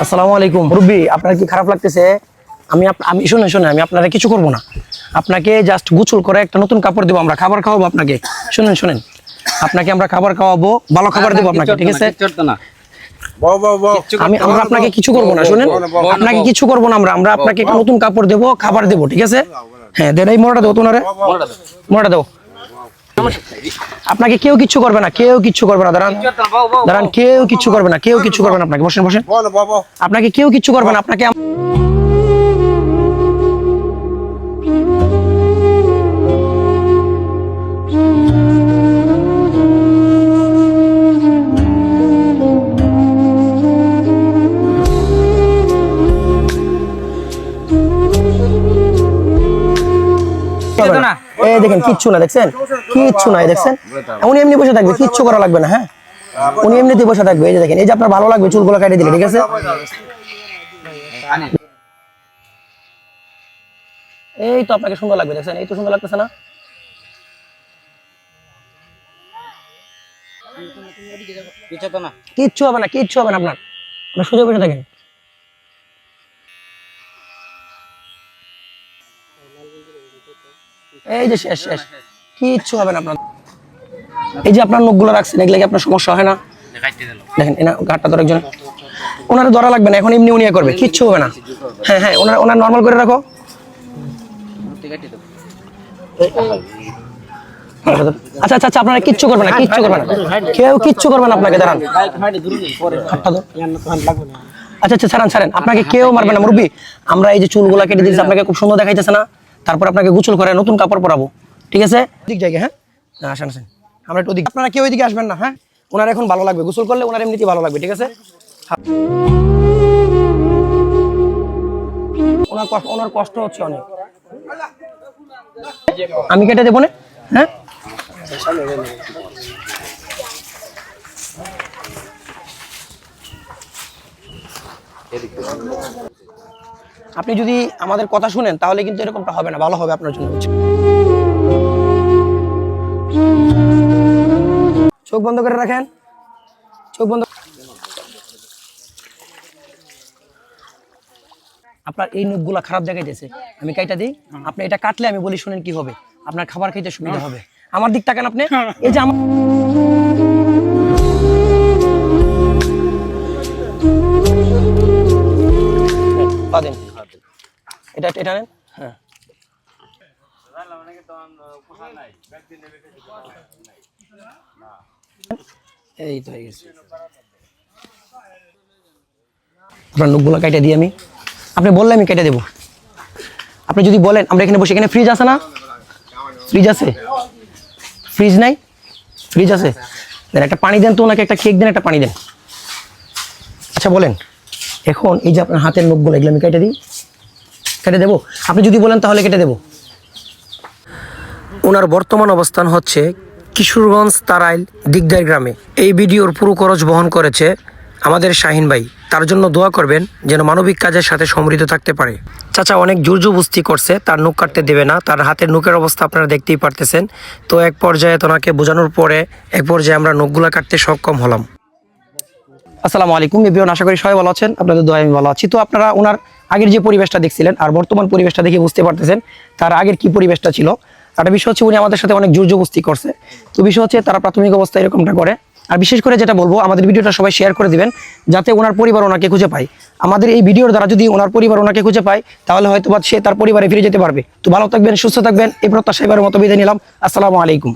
আসসালামু আলাইকুম মুরব্বি, আপনার কি খারাপ লাগতেছে? আমি শুনেন আমি আপনারা কিছু করব না, আপনাকে জাস্ট গোসল করে একটা নতুন কাপড় দেবো, আমরা খাবার খাওয়াবো আপনাকে। শুনেন আপনাকে আমরা খাবার খাওয়াবো, ভালো খাবার দেবো আপনাকে, ঠিক আছে? আমরা আপনাকে কিছু করবো না, শুনেন, আপনাকে কিছু করবো না, আমরা আপনাকে একটা নতুন কাপড় দেবো, খাবার দেবো, ঠিক আছে? হ্যাঁ দেন, এই মোড়াটা দেবো, তোমারে মোড়াটা দেবো। আপনাকে কেউ কিচ্ছু করবে না, দাঁড়ান, কেউ কিচ্ছু করবে না, আপনাকে বসেন আপনাকে কেউ কিচ্ছু করবে না, আপনাকে দেখেন কিচ্ছু না, দেখছেন কিচ্ছু নাই, দেখছেন উনি এমনি বসে থাকবে, কিচ্ছু করা লাগবে না। হ্যাঁ উনি এমনিতেই বসে থাকবে, এই যে দেখেন, এই যে আপনার ভালো লাগবে চুলগুলো কেটে দিলে, ঠিক আছে? এই তো আপনাকে সুন্দর লাগবে, দেখছেন, এই তো সুন্দর লাগতেছে না? কিচ্ছু হবে না আপনার সোজা বসে থাকেন। এই যে শেষ, কিচ্ছু হবে না আপনার। এই যে আপনার নখগুলো রাখছেন, এগুলো কি আপনার সমস্যা হয় না? দেখেন এনা ঘাটটা ধরে একজন, ওনারে ধরা লাগবে না, এখন এমনি উনিয়া করবে, কিচ্ছু হবে না। হ্যাঁ ওনার নর্মাল করে রাখো। আচ্ছা আপনারা কিচ্ছু করবে না, কেউ কিচ্ছু করবে না আপনাকে। দাঁড়ান, আচ্ছা ছাড়েন, আপনাকে কেউ মারবে না মুরব্বি। আমরা এই যে চুলগুলা কেটে দিয়েছি, আপনাকে খুব সুন্দর দেখাইতেছে না? তারপর আপনাকে গোসল করে নতুন কাপড় পরাবো, ঠিক আছে? ঠিক জায়গায়, হ্যাঁ আসেন, আমরা একটু ওদিকে, আপনারা কেউ ওইদিকে আসবেন না। হ্যাঁ ওনার এখন ভালো লাগবে, গোসল করলে ওনার এমনিতেই ভালো লাগবে, ঠিক আছে? ওনার কষ্ট হচ্ছে অনেক, আমি কেটে দেবো না। হ্যাঁ আপনি যদি আমাদের কথা শুনেন তাহলে কিন্তু এরকমটা হবে না, ভালো হবে আপনার জন্য। চোখ বন্ধ করে রাখেন, চোখ বন্ধ। আপনার এই নখগুলা খারাপ দেখাইতেছে, আমি কাইটা দিই, আপনি এটা কাটলে আমি বলি শুনেন কি হবে, আপনার খাবার খাইতে সুবিধা হবে। আমার দিক তাকান আপনি, এই যে আমার এটা নেন। হ্যাঁ এই তো হয়ে গেছে। আপনার নখগুলো কাইটা দিই আমি, আপনি বললে আমি কেটে দেবো। আপনি যদি বলেন, আমরা এখানে বসে, এখানে ফ্রিজ আছে না? ফ্রিজ আছে? ফ্রিজ নাই? ফ্রিজ আছে, দেন একটা পানি দেন তো ওনাকে, একটা কেক দেন, একটা পানি দেন। আচ্ছা বলেন, এখন এই যে আপনার হাতের নখগুলো, এগুলো আমি কেটে দিই, কেটে দেবো? আপনি যদি বলেন তাহলে কেটে দেবো। ওনার বর্তমান অবস্থান হচ্ছে কিশোরগঞ্জ তারাইল দিগদার গ্রামে। এই ভিডিওর পুরো খরচ বহন করেছে আমাদের শাহিন ভাই। তার জন্য দোয়া করবেন যেন মানবিক কাজের সাথে সমৃদ্ধ থাকতে পারে। চাচা অনেক জোরজবস্তি করছে, তার নখ কাটতে দেবে না, তার হাতের নখের অবস্থা আপনারা দেখতেই পারতেছেন। তো এক পর্যায়ে তোনাকে বোঝানোর পরে আমরা নখগুলা কাটতে সক্ষম হলাম। আসসালামু আলাইকুম এভরিওয়ান, আশা করি সবাই ভালো আছেন, আপনাদের দোয়ায় আমি ভালো আছি। তো আপনারা ওনার আগের যে পরিবেশটা দেখছিলেন আর বর্তমান পরিবেশটা দেখে বুঝতে পারতেছেন তার আগের কি পরিবেশটা ছিল। একটা বিষয় হচ্ছে, উনি আমাদের সাথে অনেক জোরজবস্তি করছে। তো বিষয় হচ্ছে, তারা প্রাথমিক অবস্থায় এরকমটা করে। আর বিশেষ করে যেটা বলবো, আমাদের ভিডিওটা সবাই শেয়ার করে দিবেন যাতে ওনার পরিবার ওনাকে খুঁজে পায়। আমাদের এই ভিডিওর দ্বারা যদি ওনার পরিবার ওনাকে খুঁজে পায় তাহলে হয়তো সে তার পরিবারে ফিরে যেতে পারবে। তো ভালো থাকবেন, সুস্থ থাকবেন, এই প্রত্যাশা এবারের মতো বিদায় নিলাম। আসসালামু আলাইকুম।